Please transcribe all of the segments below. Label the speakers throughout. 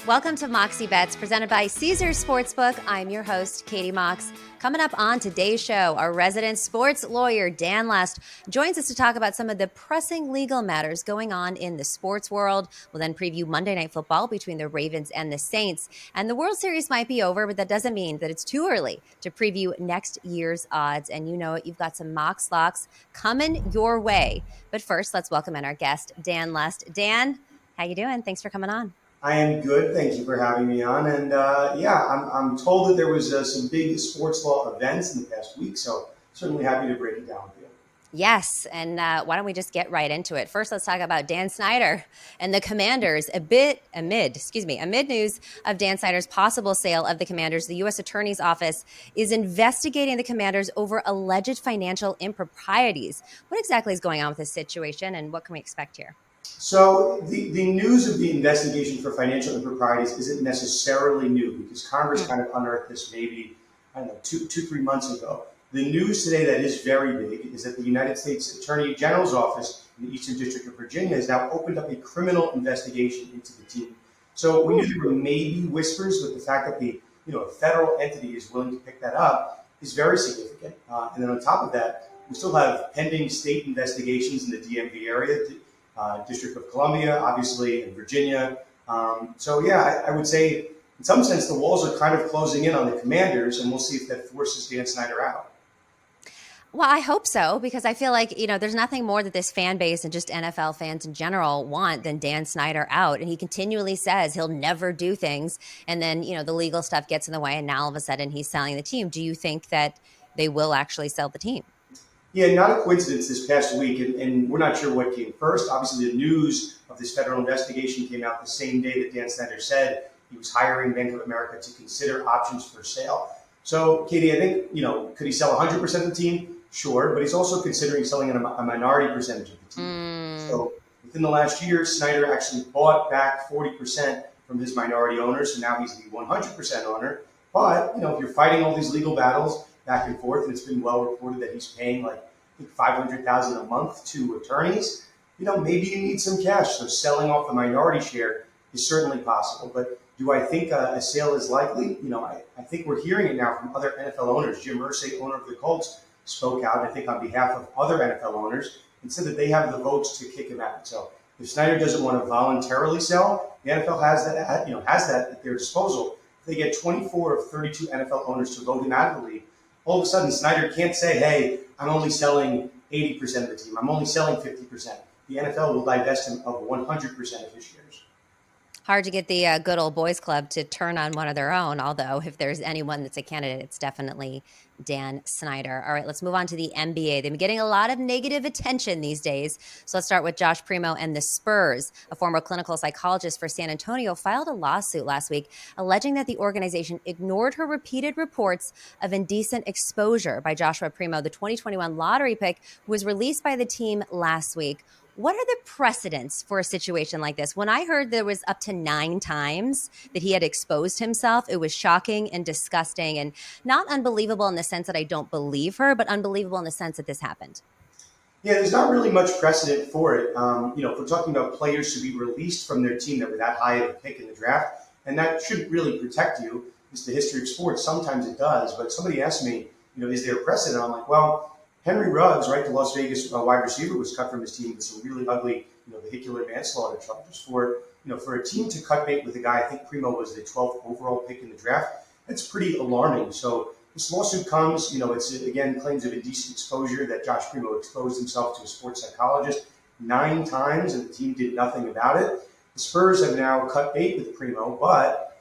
Speaker 1: Welcome to Moxie Bets, presented by Caesars Sportsbook. I'm your host, Katie Mox. Coming up on today's show, our resident sports lawyer, Dan Lest, joins us to talk about some of the pressing legal matters going on in the sports world. We'll then preview Monday Night Football between the Ravens and the Saints. And the World Series might be over, but that doesn't mean that it's too early to preview next year's odds. And you know it, you've got some Mox Locks coming your way. But first, let's welcome in our guest, Dan Lest. Dan, how you doing? Thanks for coming on.
Speaker 2: I am good. Thank you for having me on. And I'm told that there was some big sports law events in the past week, so certainly happy to break it down with you.
Speaker 1: Yes, and why don't we just get right into it? First, let's talk about Dan Snyder and the Commanders. Amid news of Dan Snyder's possible sale of the Commanders, the U.S. Attorney's Office is investigating the Commanders over alleged financial improprieties. What exactly is going on with this situation, and what can we expect here?
Speaker 2: So the news of the investigation for financial improprieties isn't necessarily new because Congress kind of unearthed this maybe, 2-3 months ago. The news today that is very big is that the United States Attorney General's Office in the Eastern District of Virginia has now opened up a criminal investigation into the team. So we knew there were maybe whispers, but the fact that a federal entity is willing to pick that up is very significant. And then on top of that, we still have pending state investigations in the DMV area. District of Columbia, obviously, and Virginia. I would say in some sense the walls are kind of closing in on the Commanders, and we'll see if that forces Dan Snyder out.
Speaker 1: Well, I hope so, because I feel like, there's nothing more that this fan base and just NFL fans in general want than Dan Snyder out. And he continually says he'll never do things. And then, the legal stuff gets in the way. And now all of a sudden he's selling the team. Do you think that they will actually sell the team?
Speaker 2: Yeah, not a coincidence this past week, and we're not sure what came first. Obviously, the news of this federal investigation came out the same day that Dan Snyder said he was hiring Bank of America to consider options for sale. So, Katie, I think, could he sell 100% of the team? Sure, but he's also considering selling a minority percentage of the team. So within the last year, Snyder actually bought back 40% from his minority owners, so now he's the 100% owner. But, if you're fighting all these legal battles back and forth, and it's been well reported that he's paying $500,000 a month to attorneys, maybe you need some cash. So selling off the minority share is certainly possible. But do I think a sale is likely? I think we're hearing it now from other NFL owners. Jim Irsay, owner of the Colts, spoke out, I think, on behalf of other NFL owners and said that they have the votes to kick him out. So if Snyder doesn't want to voluntarily sell, the NFL has that at their disposal. If they get 24 of 32 NFL owners to vote him out of the league, all of a sudden Snyder can't say, hey, I'm only selling 80% of the team. I'm only selling 50%. The NFL will divest him of 100% of his shares.
Speaker 1: Hard to get the good old boys club to turn on one of their own, although if there's anyone that's a candidate, it's definitely Dan Snyder. All right, let's move on to the NBA. They've been getting a lot of negative attention these days. So let's start with Josh Primo and the Spurs. A former clinical psychologist for San Antonio filed a lawsuit last week alleging that the organization ignored her repeated reports of indecent exposure by Joshua Primo, the 2021 lottery pick, who was released by the team last week. What are the precedents for a situation like this? When I heard there was up to 9 times that he had exposed himself, it was shocking and disgusting and not unbelievable in the sense that I don't believe her, but unbelievable in the sense that this happened.
Speaker 2: Yeah, there's not really much precedent for it. If we're talking about players to be released from their team that were that high of a pick in the draft, and that shouldn't really protect you. It's the history of sports. Sometimes it does, but somebody asked me, is there a precedent? I'm like, well, Henry Ruggs, right, the Las Vegas wide receiver, was cut from his team with some really ugly, vehicular manslaughter charges. For a team to cut bait with a guy, I think Primo was the 12th overall pick in the draft. That's pretty alarming. So this lawsuit comes, it's again claims of indecent exposure that Josh Primo exposed himself to a sports psychologist 9 times, and the team did nothing about it. The Spurs have now cut bait with Primo, but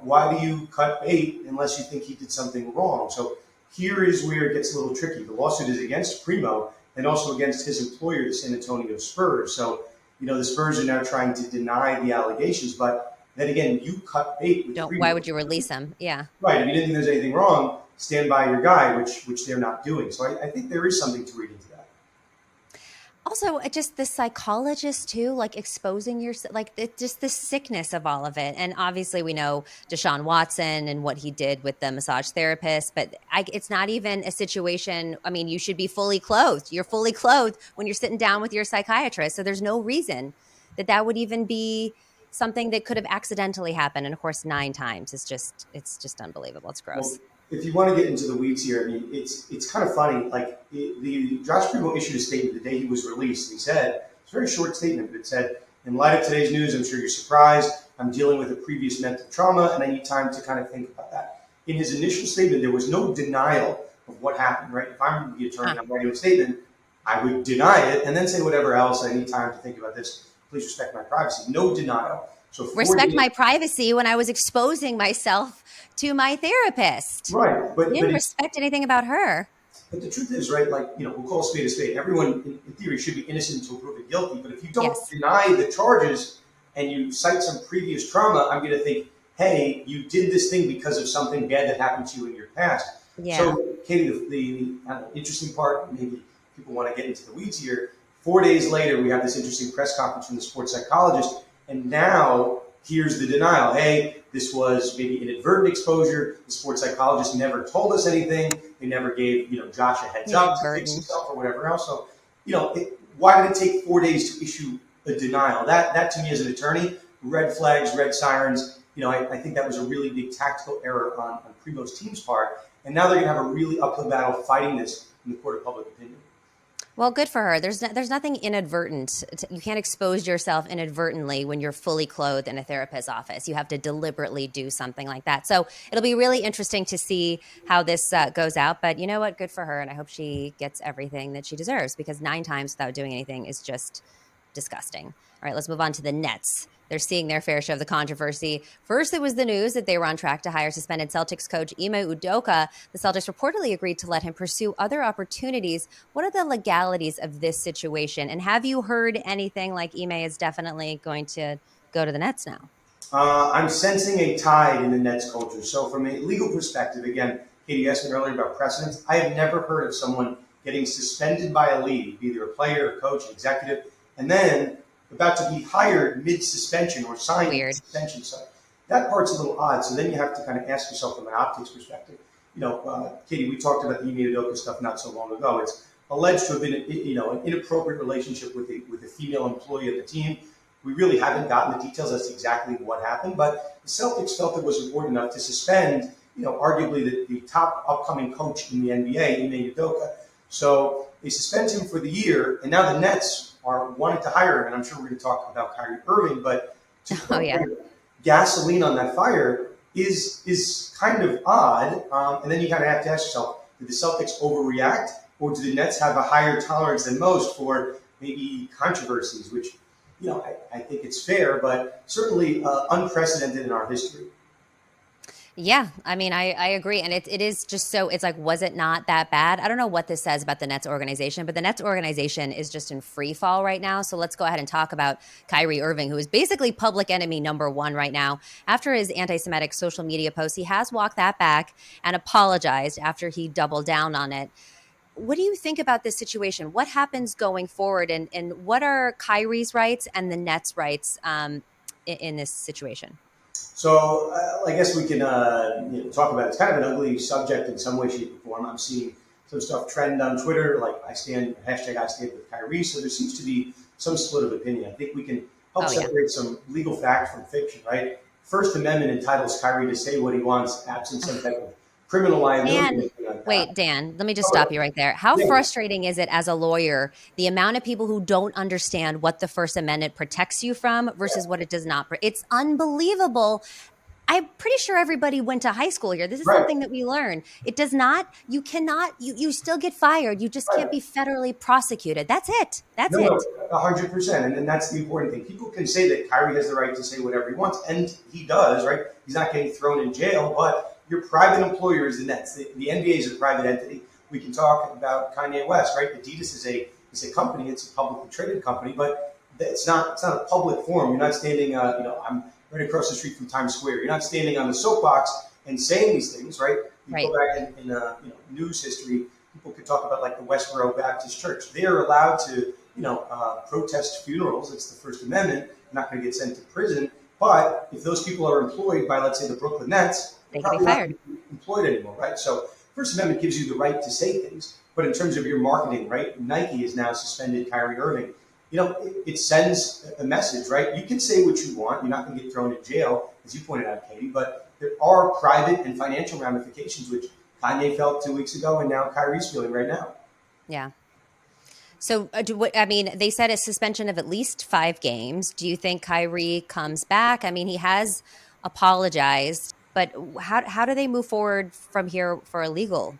Speaker 2: why do you cut bait unless you think he did something wrong? So here is where it gets a little tricky. The lawsuit is against Primo and also against his employer, the San Antonio Spurs. So, the Spurs are now trying to deny the allegations. But then again, you cut bait with Primo.
Speaker 1: Why would you release him? Yeah.
Speaker 2: Right. If you didn't think there's anything wrong, stand by your guy, which they're not doing. So I think there is something to read into that.
Speaker 1: Also, just the psychologist too, like exposing yourself, just the sickness of all of it. And obviously we know Deshaun Watson and what he did with the massage therapist, but it's not even a situation. I mean, you should be fully clothed. You're fully clothed when you're sitting down with your psychiatrist. So there's no reason that would even be something that could have accidentally happened. And of course, 9 times is it's just unbelievable. It's
Speaker 2: Well,
Speaker 1: gross.
Speaker 2: if you want to get into the weeds here, I mean, it's kind of funny. Like the Josh Primo issued a statement the day he was released. He said it's a very short statement, but it said, "In light of today's news, I'm sure you're surprised. I'm dealing with a previous mental trauma, and I need time to kind of think about that." In his initial statement, there was no denial of what happened. Right? If I'm the attorney, I'm writing a statement, I would deny it and then say whatever else. I need time to think about this. Please respect my privacy. No denial. So 4 days.
Speaker 1: Respect my privacy when I was exposing myself to my therapist.
Speaker 2: Right,
Speaker 1: You didn't respect anything about her.
Speaker 2: but the truth is, right, like, we'll call a spade a spade. Everyone, in theory, should be innocent until proven guilty. But if you don't
Speaker 1: Yes.
Speaker 2: deny the charges and you cite some previous trauma, I'm going to think, hey, you did this thing because of something bad that happened to you in your past.
Speaker 1: Yeah.
Speaker 2: So, Katie, the interesting part, maybe people want to get into the weeds here. 4 days later, we have this interesting press conference from the sports psychologist. And now here's the denial. Hey, this was maybe inadvertent exposure. The sports psychologist never told us anything. They never gave, Josh a heads up to fix himself or whatever else. So, why did it take 4 days to issue a denial? That to me as an attorney, red flags, red sirens. I think that was a really big tactical error on Primo's team's part. And now they're going to have a really uphill battle fighting this in the court of public opinion.
Speaker 1: Well, good for her. There's nothing inadvertent. You can't expose yourself inadvertently when you're fully clothed in a therapist's office. You have to deliberately do something like that. So it'll be really interesting to see how this goes out. But you know what? Good for her. And I hope she gets everything that she deserves, because 9 times without doing anything is just disgusting. All right, let's move on to the Nets. They're seeing their fair share of the controversy. First, it was the news that they were on track to hire suspended Celtics coach Ime Udoka. The Celtics reportedly agreed to let him pursue other opportunities. What are the legalities of this situation? And have you heard anything like Ime is definitely going to go to the Nets now?
Speaker 2: I'm sensing a tide in the Nets culture. So from a legal perspective, again, Katie asked me earlier about precedents. I have never heard of someone getting suspended by a league, either a player, a coach, executive, and then about to be hired mid-suspension or signed mid-suspension. So that part's a little odd. So then you have to kind of ask yourself from an optics perspective. Katie, we talked about the Ime Udoka stuff not so long ago. It's alleged to have been, an inappropriate relationship with a female employee of the team. We really haven't gotten the details as to exactly what happened, but the Celtics felt it was important enough to suspend, arguably the top upcoming coach in the NBA, Ime Udoka. So they suspend him for the year, and now the Nets are wanting to hire him, and I'm sure we're going to talk about Kyrie Irving, but to put gasoline on that fire is kind of odd. And then you kind of have to ask yourself, did the Celtics overreact, or do the Nets have a higher tolerance than most for maybe controversies, which, I think it's fair, but certainly unprecedented in our history.
Speaker 1: Yeah, I mean, I agree. And it is just so, it's like, was it not that bad? I don't know what this says about the Nets organization, but the Nets organization is just in free fall right now. So let's go ahead and talk about Kyrie Irving, who is basically public enemy #1 right now. After his anti-Semitic social media post, he has walked that back and apologized after he doubled down on it. What do you think about this situation? What happens going forward? And what are Kyrie's rights and the Nets' rights in this situation?
Speaker 2: So I guess we can talk about it. It's kind of an ugly subject in some way, shape, or form. I'm seeing some stuff trend on Twitter, like I stand with Kyrie. So there seems to be some split of opinion. I think we can help separate some legal fact from fiction, right? First Amendment entitles Kyrie to say what he wants, absent some type of criminal liability.
Speaker 1: Wait, Dan, let me just stop you right there. How frustrating is it as a lawyer, the amount of people who don't understand what the First Amendment protects you from versus what it does not? It's unbelievable. I'm pretty sure everybody went to high school here. This is something that we learn. It does not, you cannot, you still get fired. You just can't be federally prosecuted. That's it. That's it.
Speaker 2: 100%. And then that's the important thing. People can say that Kyrie has the right to say whatever he wants, and he does, right? He's not getting thrown in jail, but your private employer is the Nets. The NBA is a private entity. We can talk about Kanye West, right? Adidas is a company. It's a publicly traded company, but it's not a public forum. You're not standing, I'm right across the street from Times Square. You're not standing on the soapbox and saying these things, right? You go back in news history, people could talk about like the Westboro Baptist Church. They are allowed to, protest funerals. It's the First Amendment. They're not going to get sent to prison. But if those people are employed by, let's say, the Brooklyn Nets,
Speaker 1: they can be fired.
Speaker 2: Not employed anymore, right? So First Amendment gives you the right to say things, but in terms of your marketing, right? Nike has now suspended Kyrie Irving. it sends a message, right? You can say what you want. You're not going to get thrown in jail, as you pointed out, Katie, but there are private and financial ramifications, which Kanye felt 2 weeks ago, and now Kyrie's feeling right now.
Speaker 1: Yeah. So, they said a suspension of at least 5 games. Do you think Kyrie comes back? I mean, he has apologized, but how do they move forward from here for an illegal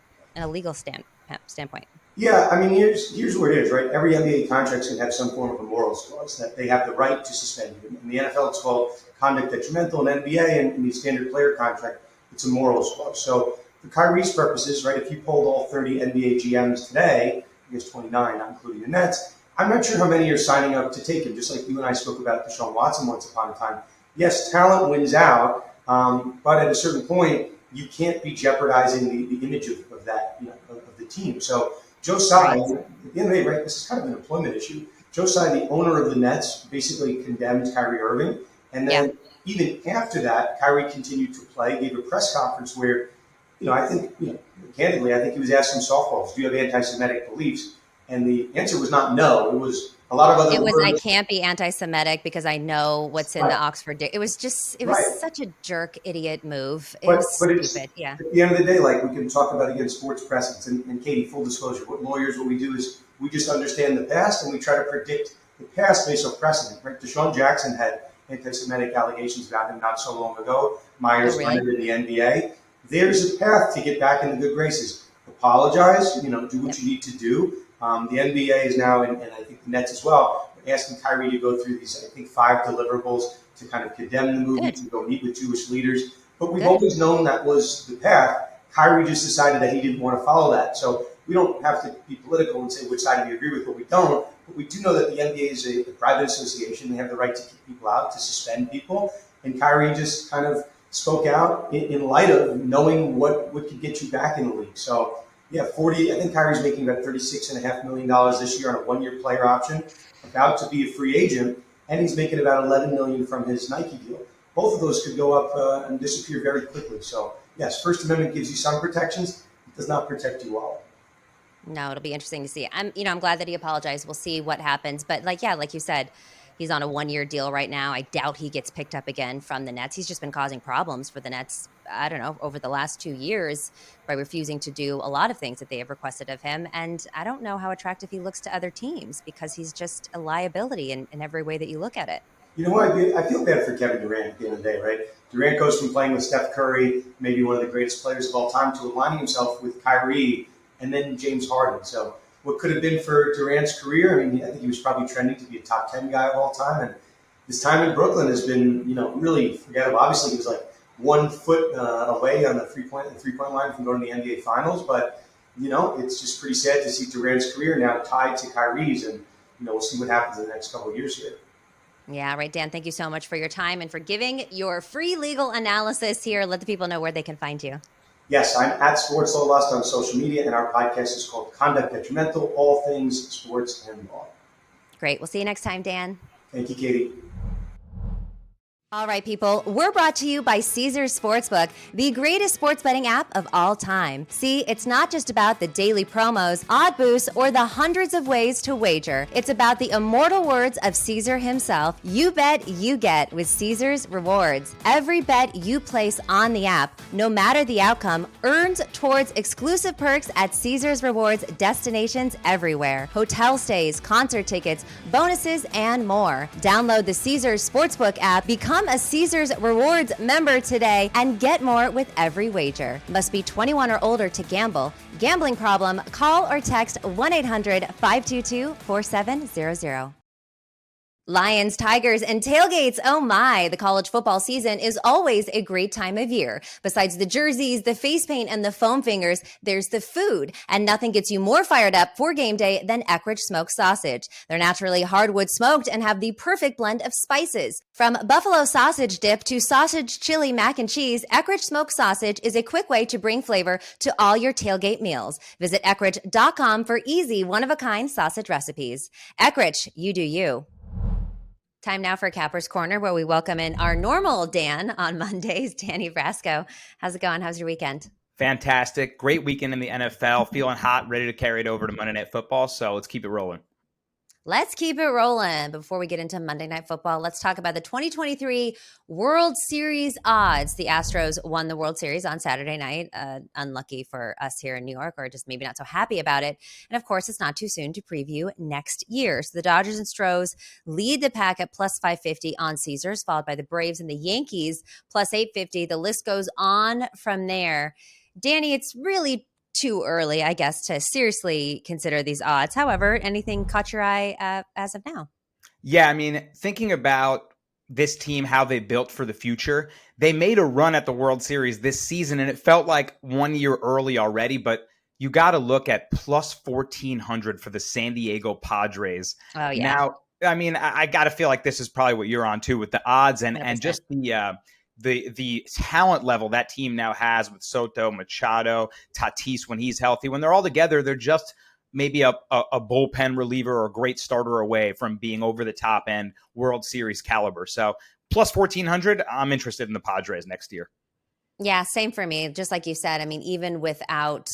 Speaker 1: standpoint?
Speaker 2: Yeah, I mean, here's where it is, right? Every NBA contract can have some form of a morals clause that they have the right to suspend you. In the NFL, it's called conduct detrimental. In NBA and in the standard player contract, it's a morals clause. So for Kyrie's purposes, right, if you polled all 30 NBA GMs today, I guess 29, not including the Nets, I'm not sure how many are signing up to take him, just like you and I spoke about Deshaun Watson once upon a time. Yes, talent wins out, but at a certain point, you can't be jeopardizing the image of that, of the team. So Joe Tsai,
Speaker 1: Right.
Speaker 2: at the end of the day, right, this is kind of an employment issue. Joe Tsai, the owner of the Nets, basically condemned Kyrie Irving. And
Speaker 1: Yeah.
Speaker 2: then even after that, Kyrie continued to play, gave a press conference where, I think, candidly, I think he was asked some softballs. Do you have anti-Semitic beliefs? And the answer was not no. It was a lot of
Speaker 1: It
Speaker 2: other
Speaker 1: was, I
Speaker 2: words.
Speaker 1: can't be anti-Semitic because I know what's in the
Speaker 2: Right,
Speaker 1: Oxford. It was it was
Speaker 2: right.
Speaker 1: such a jerk, idiot move. It was
Speaker 2: But it's
Speaker 1: stupid. Yeah.
Speaker 2: at the end of the day, like we can talk about again sports precedents. And Katie, full disclosure, what we do is we just understand the past and we try to predict the past based on precedent. Right? Deshaun Jackson had anti-Semitic allegations about him not so long ago.
Speaker 1: Oh,
Speaker 2: Myers
Speaker 1: really?
Speaker 2: Leonard in the NBA. There's a path to get back in the good graces. Apologize. Do what
Speaker 1: Yep.
Speaker 2: you need to do. The NBA is now, and I think the Nets as well, asking Kyrie to go through these, I think, 5 deliverables to kind of condemn the movie,
Speaker 1: Good.
Speaker 2: to go meet with Jewish leaders. But we've
Speaker 1: Good.
Speaker 2: always known that was the path. Kyrie just decided that he didn't want to follow that. So we don't have to be political and say which side we agree with, but we don't. But we do know that the NBA is a private association. They have the right to kick people out, to suspend people. And Kyrie just kind of spoke out in light of knowing what could get you back in the league. So, yeah, 40. I think Kyrie's making about $36.5 million this year on a one-year player option, about to be a free agent, and he's making about $11 million from his Nike deal. Both of those could go up and disappear very quickly. So, yes, First Amendment gives you some protections. It does not protect you all.
Speaker 1: No, it'll be interesting to see. I'm glad that he apologized. We'll see what happens. But like you said, he's on a 1-year deal right now. I doubt he gets picked up again from the Nets. He's just been causing problems for the Nets, I don't know, over the last 2 years by refusing to do a lot of things that they have requested of him. And I don't know how attractive he looks to other teams because he's just a liability in every way that you look at it.
Speaker 2: You know what? I feel bad for Kevin Durant at the end of the day, right? Durant goes from playing with Steph Curry, maybe one of the greatest players of all time, to aligning himself with Kyrie and then James Harden. So what could have been for Durant's career, I mean, I think he was probably trending to be a top 10 guy of all time. And his time in Brooklyn has been, really forgettable. Obviously, he was like 1 foot away on the three-point line from going to the NBA Finals. But, it's just pretty sad to see Durant's career now tied to Kyrie's. And, we'll see what happens in the next couple of years here.
Speaker 1: Yeah, right, Dan. Thank you so much for your time and for giving your free legal analysis here. Let the people know where they can find you.
Speaker 2: Yes, I'm at Sports Law Lust on social media, and our podcast is called Conduct Detrimental, All Things Sports and Law.
Speaker 1: Great. We'll see you next time, Dan.
Speaker 2: Thank you, Katie.
Speaker 1: All right, people, we're brought to you by Caesars Sportsbook, the greatest sports betting app of all time. See, it's not just about the daily promos, odd boosts, or the hundreds of ways to wager. It's about the immortal words of Caesar himself. You bet, you get with Caesars Rewards. Every bet you place on the app, no matter the outcome, earns towards exclusive perks at Caesars Rewards destinations everywhere. Hotel stays, concert tickets, bonuses, and more. Download the Caesars Sportsbook app, become a Caesars Rewards member today, and get more with every wager. Must be 21 or older to gamble. Gambling problem? Call or text 1-800-522-4700. Lions, Tigers, and tailgates. Oh my, the college football season is always a great time of year. Besides the jerseys, the face paint, and the foam fingers, there's the food. And nothing gets you more fired up for game day than Eckrich smoked sausage. They're naturally hardwood smoked and have the perfect blend of spices. From buffalo sausage dip to sausage chili mac and cheese, Eckrich smoked sausage is a quick way to bring flavor to all your tailgate meals. Visit Eckrich.com for easy, one-of-a-kind sausage recipes. Eckrich, you do you. Time now for Capper's Corner, where we welcome in our normal Dan on Mondays, Danny Brasco. How's it going? How's your weekend?
Speaker 3: Fantastic. Great weekend in the NFL. Feeling hot, ready to carry it over to Monday Night Football. So let's keep it rolling.
Speaker 1: Let's keep it rolling. Before we get into Monday Night Football, let's talk about the 2023 World Series odds. The Astros won the World Series on Saturday night. Unlucky for us here in New York, or just maybe not so happy about it. And of course, it's not too soon to preview next year. So the Dodgers and Stros lead the pack at plus 550 on Caesars, followed by the Braves and the Yankees plus 850. The list goes on from there. Danny, it's really too early, I guess, to seriously consider these odds. However, anything caught your eye as of now?
Speaker 3: Yeah, I mean, thinking about this team, how they built for the future, they made a run at the World Series this season, and it felt like 1 year early already, but you got to look at plus 1,400 for the San Diego Padres.
Speaker 1: Oh, yeah.
Speaker 3: Now, I mean, I got to feel like this is probably what you're on too with the odds and
Speaker 1: 100%.
Speaker 3: just the talent level that team now has with Soto, Machado, Tatis when he's healthy. When they're all together, they're just maybe a bullpen reliever or a great starter away from being over the top end World Series caliber. So plus 1,400, I'm interested in the Padres next year.
Speaker 1: Yeah, same for me. Just like you said, I mean, even without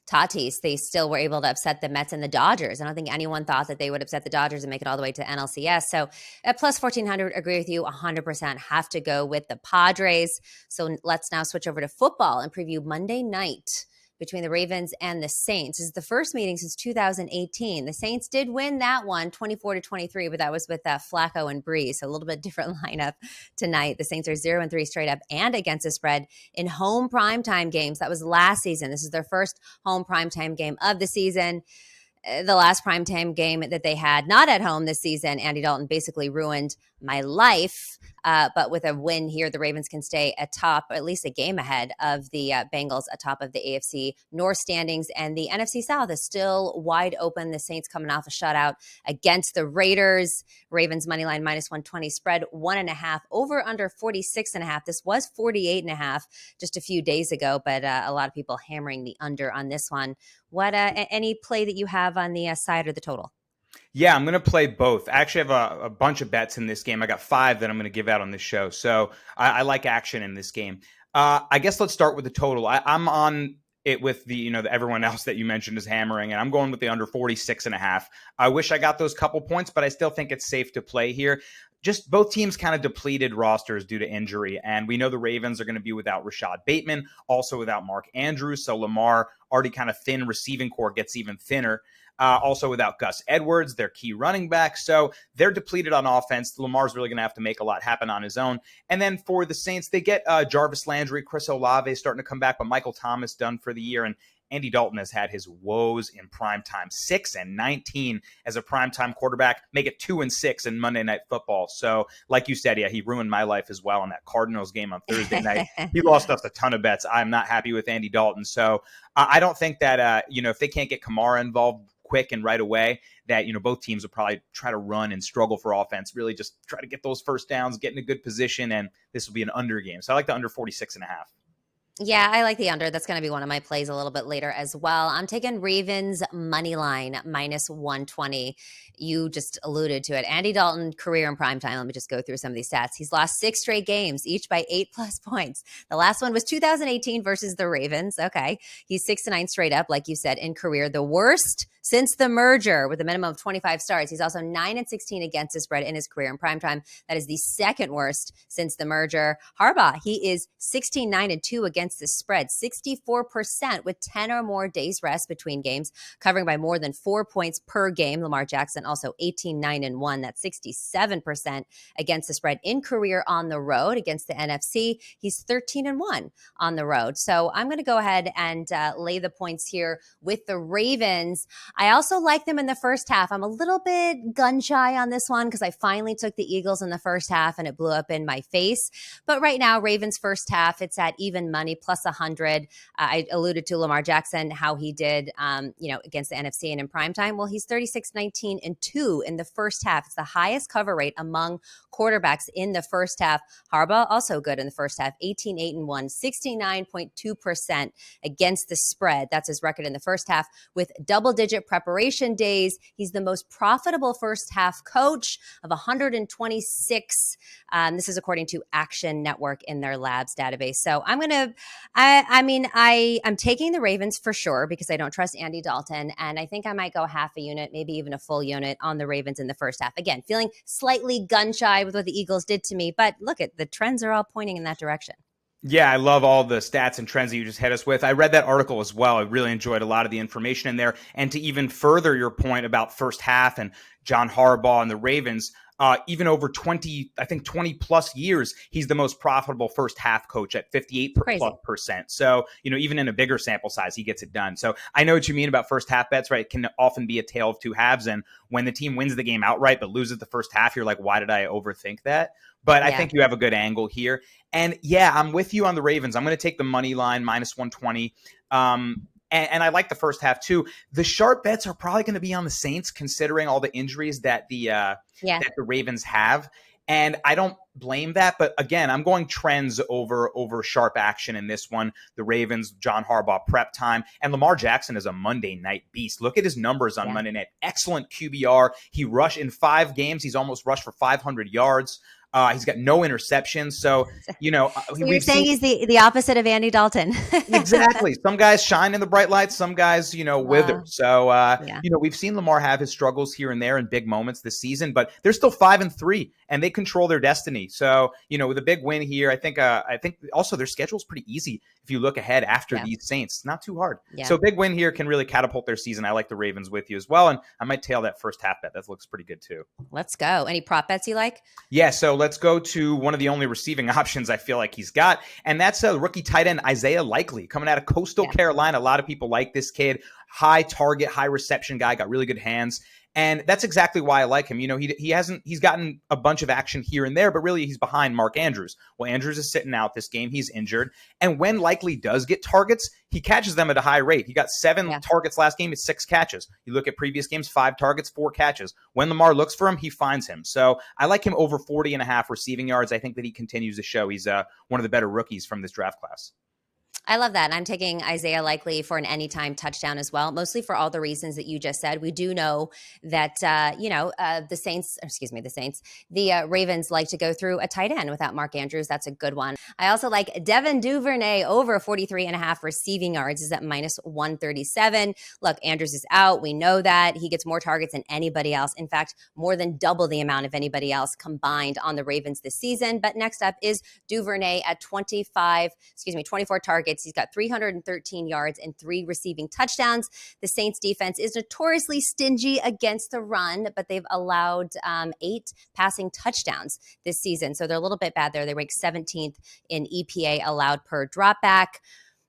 Speaker 1: Tatis, they still were able to upset the Mets and the Dodgers. I don't think anyone thought that they would upset the Dodgers and make it all the way to NLCS. So at plus 1,400, agree with you 100%. Have to go with the Padres. So let's now switch over to football and preview Monday night between the Ravens and the Saints. This is the first meeting since 2018. The Saints did win that one 24-23, but that was with Flacco and Breeze. So a little bit different lineup tonight. The Saints are 0-3 straight up and against the spread in home primetime games. That was last season. This is their first home primetime game of the season. The last primetime game that they had not at home this season, Andy Dalton basically ruined my life. But with a win here, the Ravens can stay atop, at least a game ahead of the Bengals atop of the AFC North standings. And the NFC South is still wide open. The Saints coming off a shutout against the Raiders. Ravens money line minus 120, spread 1.5, over under 46.5. This was 48.5 just a few days ago, but a lot of people hammering the under on this one. What any play that you have on the side or the total?
Speaker 3: Yeah, I'm going to play both. I actually have a bunch of bets in this game. I got 5 that I'm going to give out on this show. So I like action in this game. I guess let's start with the total. I'm on it with everyone else that you mentioned is hammering, and I'm going with the under 46.5. I wish I got those couple points, but I still think it's safe to play here. Just both teams kind of depleted rosters due to injury, and we know the Ravens are going to be without Rashad Bateman, also without Mark Andrews, so Lamar, already kind of thin receiving core, gets even thinner. Also without Gus Edwards, their key running back. So they're depleted on offense. Lamar's really going to have to make a lot happen on his own. And then for the Saints, they get Jarvis Landry, Chris Olave starting to come back, but Michael Thomas done for the year. And Andy Dalton has had his woes in primetime, 6-19 as a primetime quarterback, make it 2-6 in Monday Night Football. So like you said, yeah, he ruined my life as well in that Cardinals game on Thursday night. He lost us a ton of bets. I'm not happy with Andy Dalton. So I don't think that, if they can't get Kamara involved quick and right away, that both teams will probably try to run and struggle for offense, really just try to get those first downs, get in a good position, and this will be an under game. So I like the under 46.5.
Speaker 1: Yeah, I like the under. That's going to be one of my plays a little bit later as well. I'm taking Ravens money line minus 120. You just alluded to it. Andy Dalton, career in primetime. Let me just go through some of these stats. He's lost 6 straight games, each by 8+ points. The last one was 2018 versus the Ravens. Okay. He's 6-9 straight up, like you said, in career. The worst since the merger with a minimum of 25 starts. He's also 9-16 against the spread in his career in primetime. That is the second worst since the merger. Harbaugh, he is 16-9-2 against the spread, 64% with 10 or more days rest between games, covering by more than 4 points per game. Lamar Jackson also 18-9-1. That's 67% against the spread in career on the road against the NFC. He's 13-1 on the road. So I'm going to go ahead and lay the points here with the Ravens. I also like them in the first half. I'm a little bit gun shy on this one because I finally took the Eagles in the first half and it blew up in my face. But right now, Ravens first half, it's at even money plus 100. I alluded to Lamar Jackson, how he did, against the NFC and in primetime. Well, he's 36-19-2 in the first half. It's the highest cover rate among quarterbacks in the first half. Harbaugh also good in the first half, 18-8-1, 69.2% against the spread. That's his record in the first half with double-digit preparation days. He's the most profitable first half coach of 126. This is according to Action Network in their labs database. So I'm going to I'm taking the Ravens for sure because I don't trust Andy Dalton, and I think I might go half a unit, maybe even a full unit on the Ravens in the first half. Again, feeling slightly gun shy with what the Eagles did to me, but look at the trends are all pointing in that direction.
Speaker 3: Yeah, I love all the stats and trends that you just hit us with. I read that article as well. I really enjoyed a lot of the information in there. And to even further your point about first half and John Harbaugh and the Ravens, even over 20 plus years, he's the most profitable first half coach at 58%. So, even in a bigger sample size, he gets it done. So I know what you mean about first half bets, right? It can often be a tale of two halves. And when the team wins the game outright, but loses the first half, you're like, why did I overthink that? But I think you have a good angle here. And yeah, I'm with you on the Ravens. I'm going to take the money line minus 120. And I like the first half too. The sharp bets are probably going to be on the Saints, considering all the injuries that the Ravens have. And I don't blame that. But again, I'm going trends over sharp action in this one. The Ravens, John Harbaugh prep time. And Lamar Jackson is a Monday night beast. Look at his numbers on Monday night. Excellent QBR. He rushed in 5 games. He's almost rushed for 500 yards. He's got no interceptions. So,
Speaker 1: so you're saying he's the opposite of Andy Dalton.
Speaker 3: Exactly. Some guys shine in the bright lights. Some guys, wither. So, we've seen Lamar have his struggles here and there in big moments this season, but they're still 5-3 and they control their destiny. So, with a big win here, I think also their schedule is pretty easy. If you look ahead after these Saints, not too hard. Yeah. So big win here can really catapult their season. I like the Ravens with you as well. And I might tail that first half bet. That looks pretty good too.
Speaker 1: Let's go. Any prop bets you like?
Speaker 3: Yeah. So let's go to one of the only receiving options I feel like he's got. And that's a rookie tight end, Isaiah Likely, coming out of Coastal Carolina. A lot of people like this kid. High target, high reception guy, got really good hands. And that's exactly why I like him. He's gotten a bunch of action here and there, but really he's behind Mark Andrews. Well, Andrews is sitting out this game. He's injured. And when Likely does get targets, he catches them at a high rate. He got 7 targets last game. It's 6 catches. You look at previous games, 5 targets, 4 catches. When Lamar looks for him, he finds him. So I like him over 40.5 receiving yards. I think that he continues to show he's one of the better rookies from this draft class.
Speaker 1: I love that. And I'm taking Isaiah Likely for an anytime touchdown as well, mostly for all the reasons that you just said. We do know that, the Ravens like to go through a tight end without Mark Andrews. That's a good one. I also like Devin Duvernay over 43.5 receiving yards is at minus 137. Look, Andrews is out. We know that. He gets more targets than anybody else. In fact, more than double the amount of anybody else combined on the Ravens this season. But next up is Duvernay at 24 targets. He's got 313 yards and 3 receiving touchdowns. The Saints defense is notoriously stingy against the run, but they've allowed 8 passing touchdowns this season. So they're a little bit bad there. They rank 17th in EPA allowed per dropback.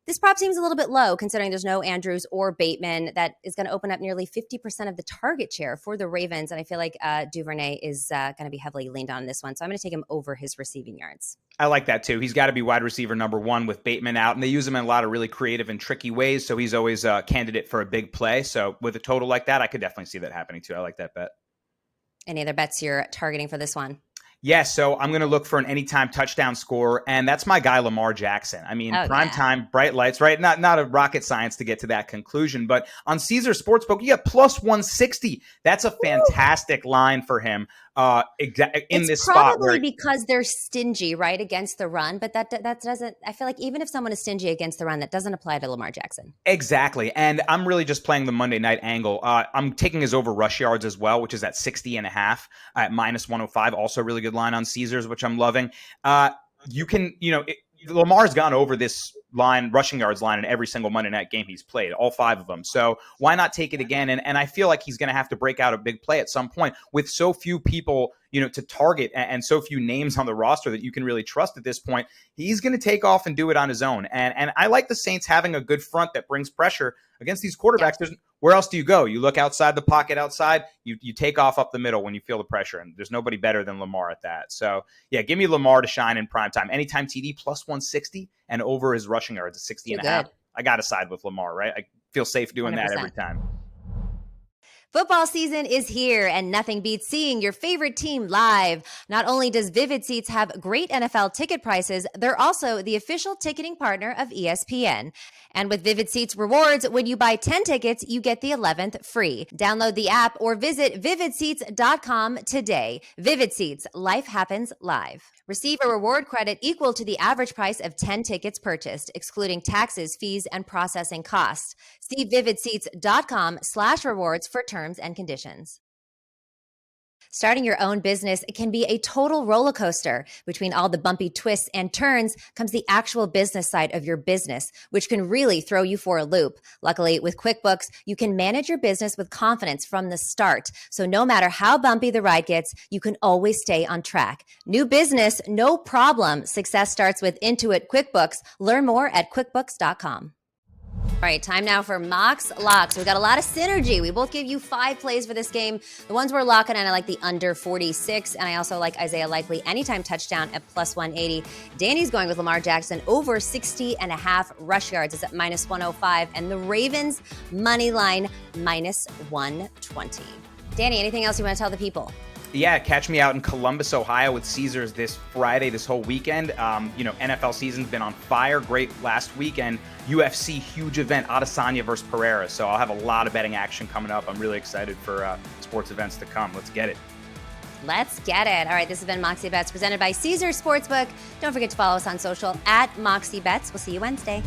Speaker 1: This prop seems a little bit low considering there's no Andrews or Bateman. That is going to open up nearly 50% of the target share for the Ravens. And I feel like Duvernay is going to be heavily leaned on in this one. So I'm going to take him over his receiving yards.
Speaker 3: I like that too. He's got to be wide receiver number 1 with Bateman out. And they use him in a lot of really creative and tricky ways. So he's always a candidate for a big play. So with a total like that, I could definitely see that happening too. I like that bet.
Speaker 1: Any other bets you're targeting for this one?
Speaker 3: Yeah, so I'm going to look for an anytime touchdown score, and that's my guy, Lamar Jackson. I mean, prime time, bright lights, right? Not a rocket science to get to that conclusion, but on Caesar Sportsbook, you got plus 160. That's a fantastic line for him in this spot.
Speaker 1: It's probably because they're stingy, right, against the run, but that doesn't – I feel like even if someone is stingy against the run, that doesn't apply to Lamar Jackson.
Speaker 3: Exactly, and I'm really just playing the Monday night angle. I'm taking his over rush yards as well, which is at 60.5 at minus 105, also really good line on Caesars, which I'm loving. Lamar's gone over this line, rushing yards line, in every single Monday night game he's played, all 5 of them. So why not take it again? And I feel like he's going to have to break out a big play at some point with so few people, to target and so few names on the roster that you can really trust at this point. He's going to take off and do it on his own. And I like the Saints having a good front that brings pressure against these quarterbacks. Yeah. Where else do you go? You look outside the pocket outside, you take off up the middle when you feel the pressure, and there's nobody better than Lamar at that. So, yeah, give me Lamar to shine in prime time. Anytime TD plus 160 and over his rushing yards at 60.5. I got to side with Lamar, right? I feel safe doing 100%. That every time.
Speaker 1: Football season is here, and nothing beats seeing your favorite team live. Not only does Vivid Seats have great NFL ticket prices, they're also the official ticketing partner of ESPN. And with Vivid Seats rewards, when you buy 10 tickets, you get the 11th free. Download the app or visit vividseats.com today. Vivid Seats, life happens live. Receive a reward credit equal to the average price of 10 tickets purchased, excluding taxes, fees, and processing costs. See vividseats.com/rewards for terms and conditions. Starting your own business can be a total roller coaster. Between all the bumpy twists and turns comes the actual business side of your business, which can really throw you for a loop. Luckily, with QuickBooks, you can manage your business with confidence from the start. So no matter how bumpy the ride gets, you can always stay on track. New business, no problem. Success starts with Intuit QuickBooks. Learn more at quickbooks.com. All right, time now for Mox Locks. We've got a lot of synergy. We both gave you 5 plays for this game. The ones we're locking in, I like the under 46, and I also like Isaiah Likely anytime touchdown at plus 180. Danny's going with Lamar Jackson over 60.5 rush yards. It's at minus 105, and the Ravens money line minus 120. Danny, anything else you want to tell the people?
Speaker 3: Yeah, catch me out in Columbus, Ohio with Caesars this Friday, this whole weekend. NFL season's been on fire. Great last weekend. UFC, huge event, Adesanya versus Pereira. So I'll have a lot of betting action coming up. I'm really excited for sports events to come. Let's get it.
Speaker 1: Let's get it. All right, this has been Moxie Bets presented by Caesars Sportsbook. Don't forget to follow us on social at Moxie Bets. We'll see you Wednesday.